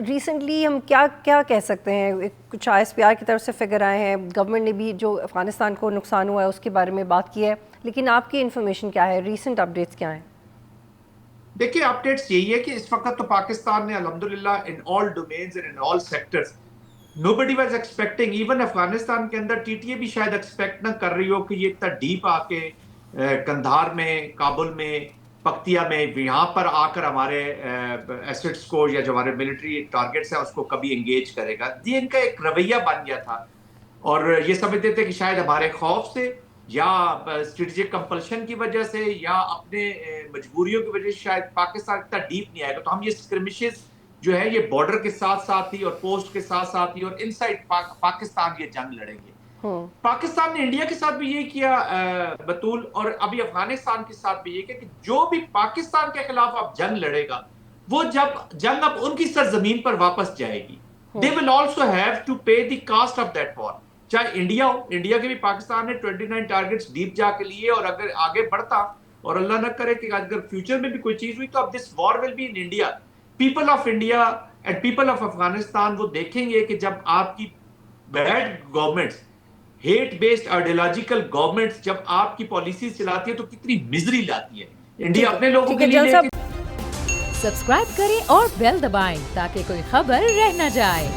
Recently ہم کیا کیا کہہ سکتے ہیں؟ کچھ ISPR کی طرف سے فگر آئے ہیں، گورنمنٹ نے بھی جو افغانستان کو نقصان ہوا ہے اس کے بارے میں بات کی ہے، لیکن آپ کی انفارمیشن کیا ہے، ریسنٹ اپڈیٹس کیا ہیں؟ دیکھیے اپڈیٹس یہی ہے کہ اس وقت تو پاکستان نے الحمدللہ in all domains and in all sectors nobody was expecting, even Afghanistan کے اندر ٹی ٹی اے بھی شاید ایکسپیکٹ نہ کر رہی ہو کہ یہ اتنا ڈیپ آ کے کندھار میں، کابل میں، پکتیا میں، یہاں پر آ کر ہمارے ایسٹس کو یا جو ہمارے ملٹری ٹارگیٹس ہیں اس کو کبھی انگیج کرے گا. یہ ان کا ایک رویہ بن گیا تھا اور یہ سمجھتے تھے کہ شاید ہمارے خوف سے یا اسٹریٹجک کمپلشن کی وجہ سے یا اپنے مجبوریوں کی وجہ سے شاید پاکستان اتنا ڈیپ نہیں آئے گا. تو ہم یہ اسکرمشز جو ہے یہ بارڈر کے ساتھ ساتھ ہی اور پوسٹ کے ساتھ ساتھ ہی اور ان سائڈ پاکستان یہ جنگ لڑیں گے. پاکستان نے انڈیا کے ساتھ بھی یہ کیا بطول، اور ابھی افغانستان کے ساتھ بھی یہ کیا کہ جو بھی پاکستان کے خلاف اب جنگ لڑے گا وہ جب جنگ اب ان کی سرزمین پر واپس جائے گی they will also have to pay the cost of that war. چاہے انڈیا ہو، انڈیا کے بھی پاکستان نے 29 ٹارگٹس ڈیپ جا کے لیے، اور اگر آگے بڑھتا اور اللہ نہ کرے کہ اگر فیوچر میں بھی کوئی چیز ہوئی تو اب this war will be in India. People of India and people of Afghanistan وہ دیکھیں گے کہ جب آپ کی bad governments, hate based ideological governments جب آپ کی پالیسیز چلاتی ہے تو کتنی مزری لاتی ہے. انڈیا اپنے لوگوں کے لیے لیتی. سبسکرائب کریں اور بیل دبائیں تاکہ کوئی خبر رہ نہ جائے.